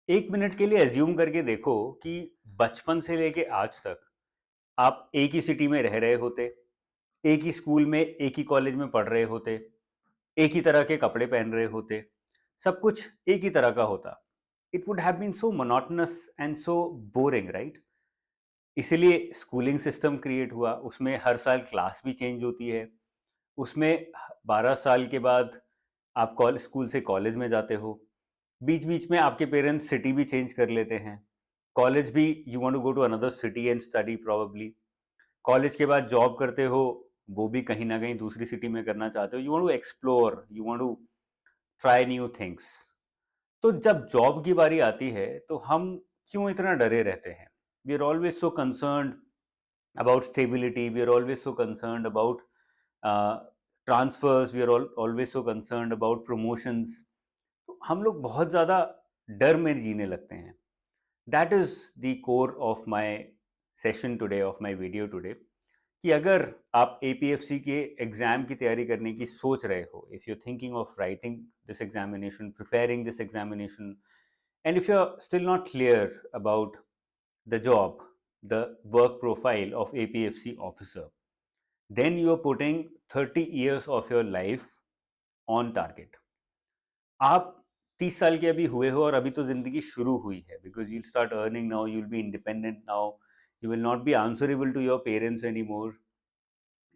एक मिनट के लिए एज्यूम करके देखो कि बचपन से लेके आज तक आप एक ही सिटी में रह रहे होते, एक ही स्कूल में, एक ही कॉलेज में पढ़ रहे होते, एक ही तरह के कपड़े पहन रहे होते, सब कुछ एक ही तरह का होता। It would have been so monotonous and so boring, right? इसीलिए स्कूलिंग सिस्टम क्रिएट हुआ, उसमें हर साल क्लास भी चेंज होती है, उसमें 12 साल के बाद आप कॉलेज स्कूल से कॉलेज में जाते हो, बीच बीच में आपके पेरेंट्स सिटी भी चेंज कर लेते हैं, कॉलेज भी you want to go to another city and study probably, college के बाद जॉब करते हो, वो भी कहीं ना कहीं दूसरी सिटी में करना चाहते हो, you want to explore, you want to try new things. तो जब जॉब की बारी आती है तो हम क्यों इतना डरे रहते हैं? We are always so concerned about stability, we are always so concerned about transfers, we are always so concerned about promotions। तो हम लोग बहुत ज़्यादा डर में जीने लगते हैं। That is the core of my session today, of my video today, कि अगर आप APFC के एग्ज़ाम की तैयारी करने की सोच रहे हो, if you thinking of writing this examination, preparing this examination, and if you are still not clear about the job, the work profile of APFC officer, then you are putting 30 years of your life on target। आप 30 साल के अभी हुए हो और अभी तो जिंदगी शुरू हुई है, because you'll start earning now, you'll be independent now, you will not be answerable to your parents anymore,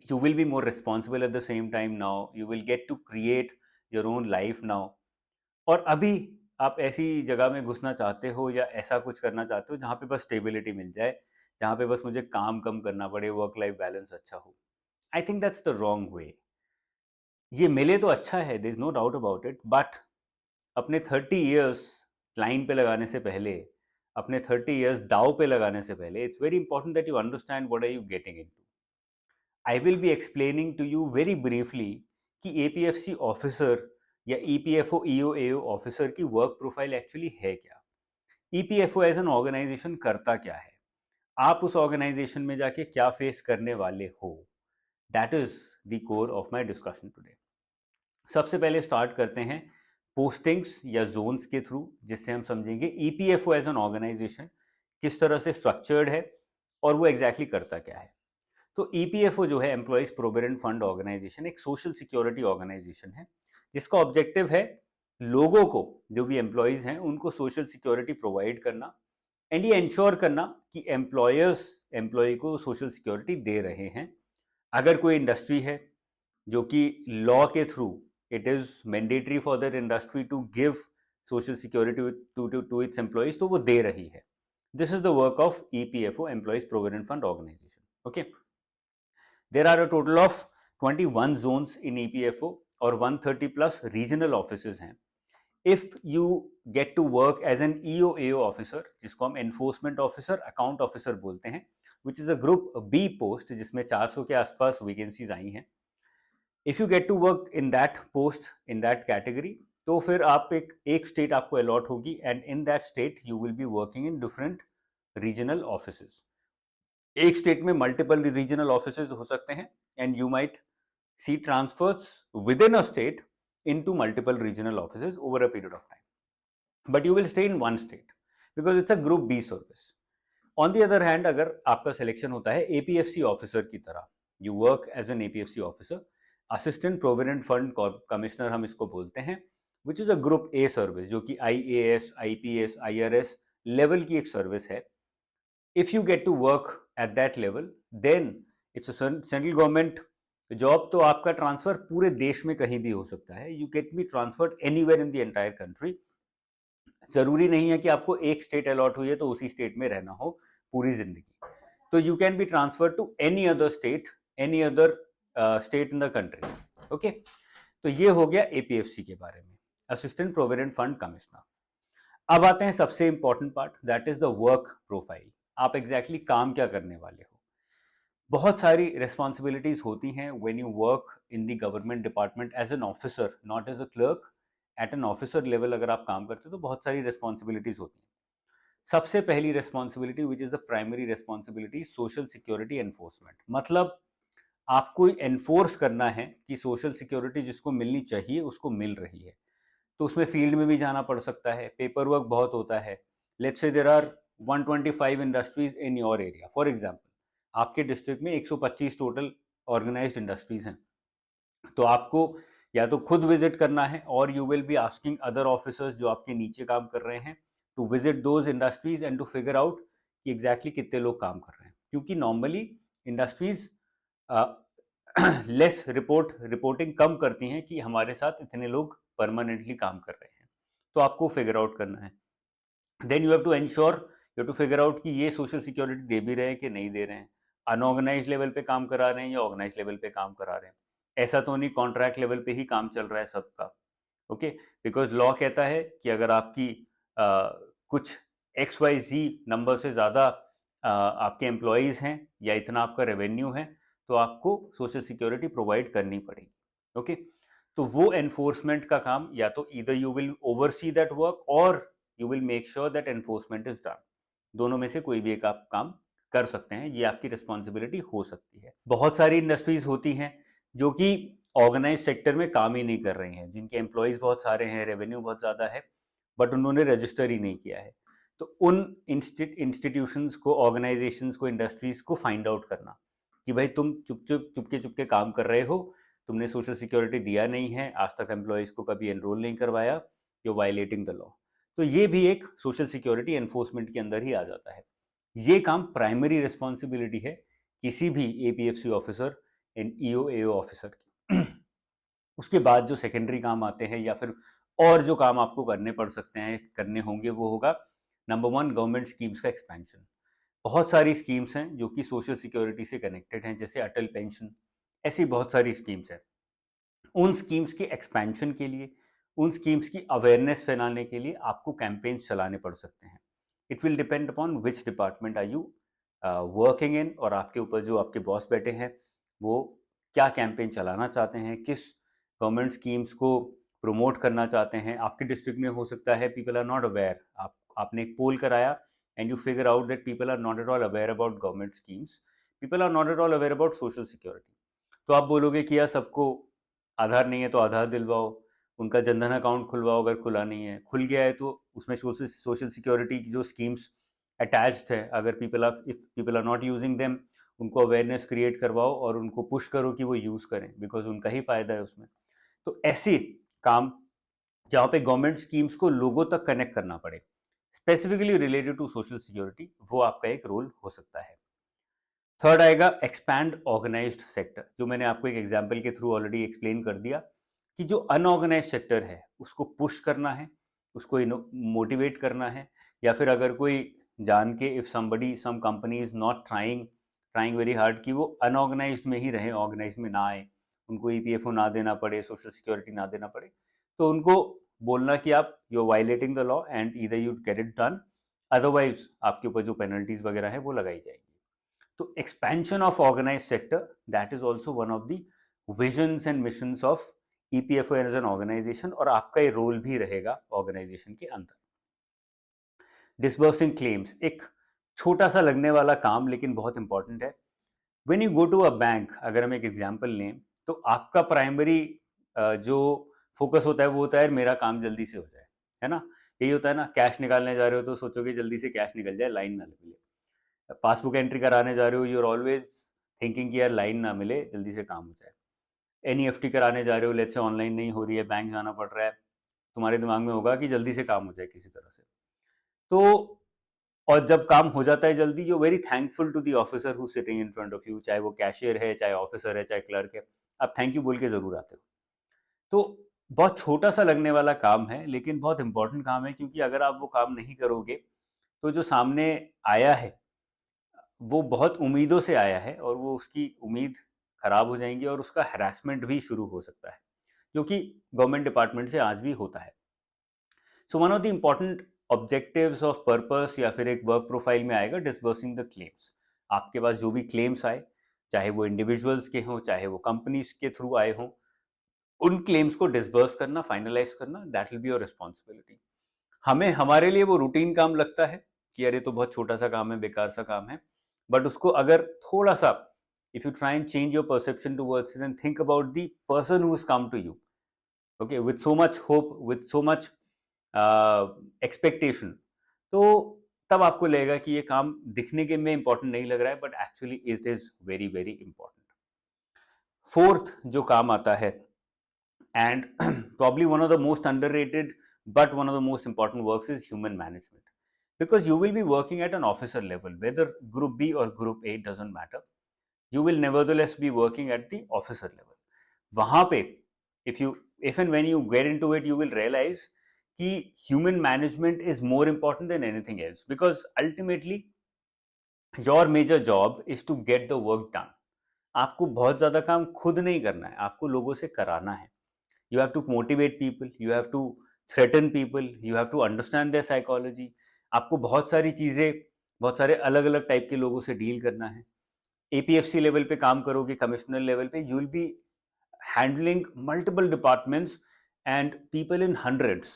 you will be more responsible at the same time now, you will get to create your own life now। और अभी आप ऐसी जगह में घुसना चाहते हो या ऐसा कुछ करना चाहते हो जहाँ पे बस स्टेबिलिटी मिल जाए, जहाँ पे बस मुझे काम कम करना पड़े, वर्क लाइफ बैलेंस अच्छा हो। I think that's the wrong way. ये मिले तो अच्छा है, there is no doubt about it, but अपने 30 ईयर्स लाइन पे लगाने से पहले, अपने 30 ईयर्स दाव पे लगाने से पहले, it's very important that you understand what are you getting into. I will be explaining to you very briefly कि APFC ऑफिसर या EPFO EO AO ऑफिसर की वर्क प्रोफाइल एक्चुअली है क्या, EPFO एज एन ऑर्गेनाइजेशन करता क्या है, आप उस ऑर्गेनाइजेशन में जाके क्या फेस करने वाले हो। That is the core of my discussion today. सबसे पहले स्टार्ट करते हैं पोस्टिंग्स या जोन्स के थ्रू, जिससे हम समझेंगे EPFO एज एन ऑर्गेनाइजेशन किस तरह से स्ट्रक्चर्ड है और वो एग्जैक्टली करता क्या है। तो EPFO जो है, एम्प्लॉयज प्रोविडेंट फंड ऑर्गेनाइजेशन, एक सोशल सिक्योरिटी ऑर्गेनाइजेशन है जिसका ऑब्जेक्टिव है लोगों को, जो भी एम्प्लॉयज हैं उनको सोशल सिक्योरिटी प्रोवाइड करना, एंड ये इंश्योर करना कि एम्प्लॉयर्स एम्प्लॉय को सोशल सिक्योरिटी दे रहे हैं। अगर कोई इंडस्ट्री है जो कि लॉ के through it is mandatory for that industry to give social security to its employees, तो वो दे रही है। This is the work of EPFO, employees provident fund organisation. Okay, there are a total of 21 zones in EPFO और 130 plus regional offices हैं। If you get to work as an EO/AO officer, जिसको हम enforcement officer, account officer बोलते हैं, which is a group B post जिसमें 400 के आसपास vacancies आई हैं। If you get to work in that post, in that category, तो फिर आप एक स्टेट आपको अलॉट होगी, and in that state you will be working in different regional offices. एक स्टेट में मल्टीपल रीजनल ऑफिसेज हो सकते हैं, and you might see transfers within a state into multiple regional offices over a period of time. But you will stay in one state because it's a group B service. On the other hand, अगर आपका selection होता है APFC officer की तरह, you work as an APFC officer, assistant provident fund commissioner हम इसको बोलते हैं, which is a group A service, जो कि IAS, IPS, IRS लेवल की एक सर्विस है। If you get to work at that level, then it's a central government job, तो आपका ट्रांसफर पूरे देश में कहीं भी हो सकता है। You can be transferred anywhere in the entire country. जरूरी नहीं है कि आपको एक स्टेट अलॉट हुई है तो उसी स्टेट में रहना हो पूरी जिंदगी। तो you can be transfer to any other state, any other state in the country. Okay, तो ये हो गया APFC के बारे में, असिस्टेंट प्रोविडेंट फंड कमिश्नर। अब आते हैं सबसे important part, that is the work profile. आप एग्जैक्टली काम क्या करने वाले हो। बहुत सारी रिस्पॉन्सिबिलिटीज होती हैं when you work in the government department as an officer, not as a clerk, at an officer level अगर आप काम करते हो तो बहुत सारी रिस्पॉन्सिबिलिटीज होती हैं। सबसे पहली responsibility which is the primary responsibility, social security enforcement. मतलब आपको एनफोर्स करना है कि सोशल सिक्योरिटी जिसको मिलनी चाहिए उसको मिल रही है। तो उसमें फील्ड में भी जाना पड़ सकता है, पेपर वर्क बहुत होता है। Let's say there are 125 industries in your area for example, आपके डिस्ट्रिक्ट में 125 टोटल ऑर्गेनाइज्ड इंडस्ट्रीज हैं, तो आपको या तो खुद विजिट करना है और you will be asking other officers जो आपके नीचे काम कर रहे हैं to visit those industries and to figure out कि एग्जैक्टली कितने लोग काम कर रहे हैं, क्योंकि नॉर्मली इंडस्ट्रीज लेस रिपोर्टिंग कम करती हैं कि हमारे साथ इतने लोग परमानेंटली काम कर रहे हैं, तो आपको फिगर आउट करना है। Then you have to ensure, you have to figure out कि ये सोशल सिक्योरिटी दे भी रहे हैं कि नहीं दे रहे हैं, अनऑर्गेनाइज लेवल पे काम करा रहे हैं या ऑर्गेनाइज लेवल पे काम करा रहे हैं। ऐसा तो नहीं कॉन्ट्रैक्ट लेवल पे ही काम चल रहा है सबका, ओके, बिकॉज लॉ कहता है कि अगर आपकी कुछ XYZ नंबर से ज़्यादा आपके एम्प्लॉयज़ हैं या इतना आपका रेवेन्यू है तो आपको सोशल सिक्योरिटी प्रोवाइड करनी पड़ेगी, ओके। तो वो एनफोर्समेंट का काम या तो either you will oversee that work और you will make sure that enforcement is done, दोनों में से कोई भी एक आप काम कर सकते हैं, ये आपकी रिस्पॉन्सिबिलिटी हो सकती है। बहुत सारी इंडस्ट्रीज होती हैं जो कि ऑर्गेनाइज सेक्टर में काम ही नहीं कर रही हैं, जिनके एम्प्लॉयज़ बहुत सारे हैं, रेवेन्यू बहुत ज़्यादा है, बट उन्होंने रजिस्टर ही नहीं किया है। तो उन इंस्टीट्यूशंस को, ऑर्गेनाइजेशंस को, इंडस्ट्रीज को फाइंड आउट करना कि भाई तुम चुपके काम कर रहे हो, तुमने सोशल सिक्योरिटी दिया नहीं है, आज तक एम्प्लॉयज़ को कभी एनरोल नहीं करवाया, यू वायलेटिंग द लॉ। तो ये भी एक सोशल सिक्योरिटी एनफोर्समेंट के अंदर ही आ जाता है। ये काम प्राइमरी रिस्पॉन्सिबिलिटी है किसी भी APFC officer and EO AO officer की। उसके बाद जो सेकेंडरी काम आते हैं या फिर और जो काम आपको करने पड़ सकते हैं, करने होंगे, वो होगा नंबर 1 गवर्नमेंट स्कीम्स का एक्सपेंशन। बहुत सारी स्कीम्स हैं जो कि सोशल सिक्योरिटी से कनेक्टेड हैं, जैसे अटल पेंशन, ऐसी बहुत सारी स्कीम्स हैं। उन स्कीम्स के एक्सपेंशन के लिए, उन स्कीम्स की अवेयरनेस फैलाने के लिए आपको कैंपेन्स चलाने पड़ सकते हैं। It will depend upon which department are you working in, और आपके ऊपर जो आपके बॉस बैठे हैं वो क्या कैंपेन चलाना चाहते हैं, किस गवर्नमेंट स्कीम्स को प्रमोट करना चाहते हैं। आपके डिस्ट्रिक्ट में हो सकता है पीपल आर नॉट अवेयर, आपने एक पोल कराया and you figure out that people are not at all aware about government schemes, people are not at all aware about social security. तो आप बोलोगे कि यार सबको आधार नहीं है तो आधार दिलवाओ, उनका जनधन अकाउंट खुलवाओ, अगर खुला नहीं है, खुल गया है तो उसमें सोशल सिक्योरिटी की जो स्कीम्स अटैच्ड है, अगर if people are not using them, उनको अवेयरनेस क्रिएट करवाओ और उनको पुश करो कि वो यूज़ करें, बिकॉज उनका ही फ़ायदा है उसमें। तो ऐसे काम जहाँ पे गवर्नमेंट स्कीम्स को लोगों तक कनेक्ट करना पड़े, specifically related to social security, वो आपका एक रोल हो सकता है। थर्ड आएगा एक्सपैंड ऑर्गेनाइज्ड सेक्टर, जो मैंने आपको एक एग्जांपल के थ्रू ऑलरेडी एक्सप्लेन कर दिया कि जो अनऑर्गेनाइज्ड सेक्टर है उसको पुश करना है, उसको मोटिवेट करना है, या फिर अगर कोई जान के, if some company is not trying very hard कि वो अनऑर्गेनाइज्ड में ही रहे, ऑर्गेनाइज्ड में ना आए, उनको EPFO ना देना पड़े, सोशल सिक्योरिटी ना देना पड़े, तो उनको बोलना कि आप you are violating the law and either you get it done, otherwise आपके ऊपर जो पेनल्टीज वगैरह है वो लगाई जाएगी। तो expansion of organise sector, that is also one of the visions and missions of EPFO as an organisation, और आपका ये रोल भी रहेगा ऑर्गेनाइजेशन के अंदर। डिसबर्सिंग क्लेम्स, एक छोटा सा लगने वाला काम लेकिन बहुत इंपॉर्टेंट है। When you go to a bank, अगर हम एक एग्जांपल लें, तो आपका प्राइमरी जो फोकस होता है वो होता है मेरा काम जल्दी से हो जाए, है ना। यही होता है ना, कैश निकालने जा रहे हो तो सोचोगे जल्दी से कैश निकल जाए, लाइन ना लगे। पासबुक एंट्री कराने जा रहे हो, यू आर ऑलवेज थिंकिंग कि यार लाइन ना मिले, जल्दी से काम हो जाए। NEFT कराने जा रहे हो, लेट्स से ऑनलाइन नहीं हो रही है, बैंक जाना पड़ रहा है, तुम्हारे दिमाग में होगा कि जल्दी से काम हो जाए किसी तरह से। तो और जब काम हो जाता है जल्दी, you very thankful to the officer who sitting in front of you, चाहे वो कैशियर है, चाहे ऑफिसर है, चाहे क्लर्क है, आप थैंक यू बोल के जरूर आते हो। तो बहुत छोटा सा लगने वाला काम है लेकिन बहुत इंपॉर्टेंट काम है, क्योंकि अगर आप वो काम नहीं करोगे तो जो सामने आया है वो बहुत उम्मीदों से आया है और वो उसकी उम्मीद खराब हो जाएंगी और उसका हरासमेंट भी शुरू हो सकता है, जो कि गवर्नमेंट डिपार्टमेंट से आज भी होता है। So one of the important objectives of purpose या फिर एक वर्क प्रोफाइल में आएगा डिसबर्सिंग द क्लेम्स। आपके पास जो भी क्लेम्स आए, चाहे वो इंडिविजुअल्स के हों, चाहे वो कंपनीज के थ्रू आए हों, उन क्लेम्स को डिसबर्स करना, फाइनलाइज करना, that will be your responsibility. हमें, हमारे लिए वो रूटीन काम लगता है कि अरे तो बहुत छोटा सा काम है, बेकार सा काम है, बट उसको अगर थोड़ा सा, if you try and change your perception towards it and think about the person who has come to you, okay, with so much hope, with so much expectation, तो तब आपको लगेगा कि ये काम दिखने के में इंपॉर्टेंट नहीं लग रहा है, but actually it is very very important. Fourth जो काम आता है, and probably one of the most underrated but one of the most important works, is human management, because you will be working at an officer level, whether group B or group A, doesn't matter. You will nevertheless be working at the officer level. वहां पे if and when you get into it, you will realize कि human management is more important than anything else, because ultimately your major job is to get the work done. आपको बहुत ज्यादा काम खुद नहीं करना है, आपको लोगों से कराना है. You have to motivate people, you have to threaten people, you have to understand their psychology. आपको बहुत सारी चीज़ें, बहुत सारे अलग अलग टाइप के लोगों से डील करना है. APFC लेवल पे काम करोगे, कमिश्नर लेवल पे, you will be handling multiple departments and people in hundreds,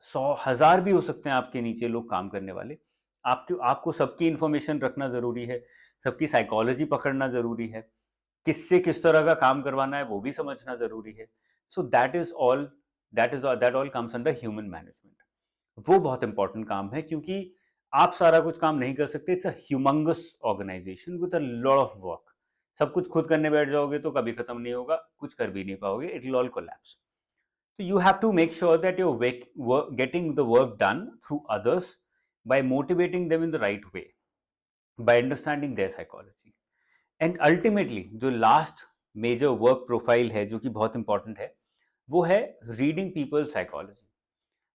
100,000 भी हो सकते हैं आपके नीचे लोग काम करने वाले. आपको सबकी इंफॉर्मेशन रखना ज़रूरी है, सबकी साइकोलॉजी पकड़ना ज़रूरी है, किससे किस तरह का काम करवाना है वो भी समझना ज़रूरी है. So that all comes under human management. वो बहुत इंपॉर्टेंट काम है, क्योंकि आप सारा कुछ काम नहीं कर सकते. It's a humongous organisation with a lot of work. सब कुछ खुद करने बैठ जाओगे तो कभी खत्म नहीं होगा, कुछ कर भी नहीं पाओगे, it will all collapse. So you have to make sure that you're getting the work done through others by motivating them in the right way, by understanding their psychology. And ultimately जो last major work profile है, जो कि बहुत important है, वो है reading people's psychology.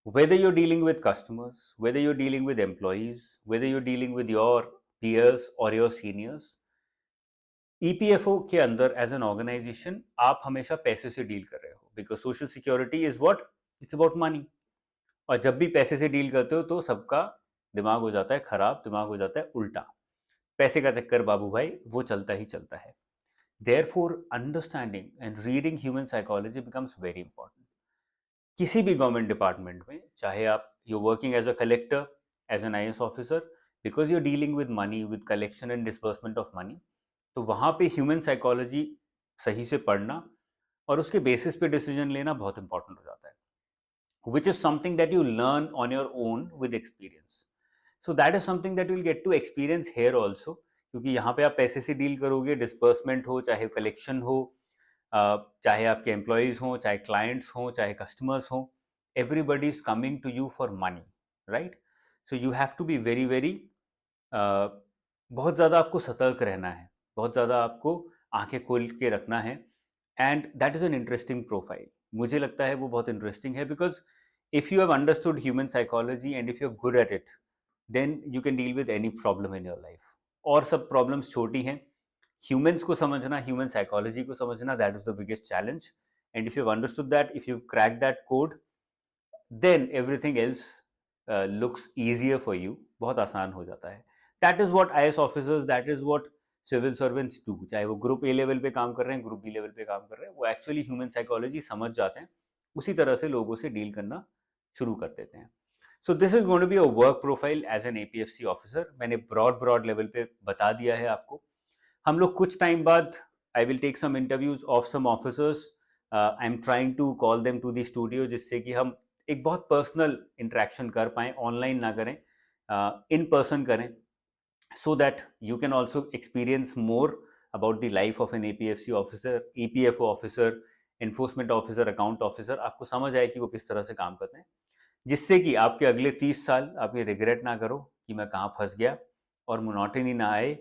Whether you're dealing with customers, whether you're dealing with employees, whether you're dealing with your peers or your seniors, EPFO के अंदर एज एन ऑर्गेनाइजेशन आप हमेशा पैसे से डील कर रहे हो, because social security is what, it's about money. और जब भी पैसे से डील करते हो तो सबका दिमाग हो जाता है खराब, दिमाग हो जाता है उल्टा. पैसे का चक्कर बाबू भाई वो चलता ही चलता है. Therefore understanding and reading human psychology becomes very important. किसी भी गवर्नमेंट डिपार्टमेंट में, चाहे आप you working as a collector, as an IAS officer, because you dealing with money, with collection and disbursement of money, तो वहाँ पे human psychology सही से पढ़ना और उसके बेसिस पे डिसीजन लेना बहुत इंपॉर्टेंट हो जाता है, which is something that you learn on your own with experience. So that is something that you will get to experience here also, क्योंकि यहाँ पे आप पैसे से डील करोगे, डिसबर्समेंट हो चाहे कलेक्शन हो, चाहे आपके एम्प्लॉयज़ हों, चाहे क्लाइंट्स हों, चाहे कस्टमर्स हों, everybody is coming to you for money, right. So you have to be very very, बहुत ज़्यादा आपको सतर्क रहना है, बहुत ज़्यादा आपको आंखें खोल के रखना है. And that is an interesting profile. मुझे लगता है वो बहुत इंटरेस्टिंग है, because if you have understood human psychology and if you are good at it, then you can deal with any problem in your life. और सब problems छोटी हैं, ह्यूमन्स को समझना, ह्यूमन साइकोलॉजी को समझना, that is the biggest challenge. And if you have understood that, if you crack that code, then everything else looks easier for you. बहुत आसान हो जाता है. That is what IAS officers, that is what civil servants do. चाहे वो group A level पे काम कर रहे हैं, ग्रुप बी लेवल पे काम कर रहे हैं, वो एक्चुअली ह्यूमन साइकोलॉजी समझ जाते हैं, उसी तरह से लोगों से डील करना शुरू कर देते हैं. So this is going to be a work profile as an APFC officer. मैंने ब्रॉड लेवल पे बता दिया है आपको. हम लोग कुछ टाइम बाद, I will take some interviews of some officers. I am trying to call them to the studio, जिससे कि हम एक बहुत पर्सनल इंटरेक्शन कर पाएँ, ऑनलाइन ना करें, इन पर्सन करें, so that you can also experience more about the life of an APFC officer, EPFO officer, enforcement officer, account officer. आपको समझ आए कि वो किस तरह से काम करते हैं, जिससे कि आपके अगले 30 साल आप ये रिग्रेट ना करो कि मैं कहाँ फंस गया, और मोनोटनी ना आए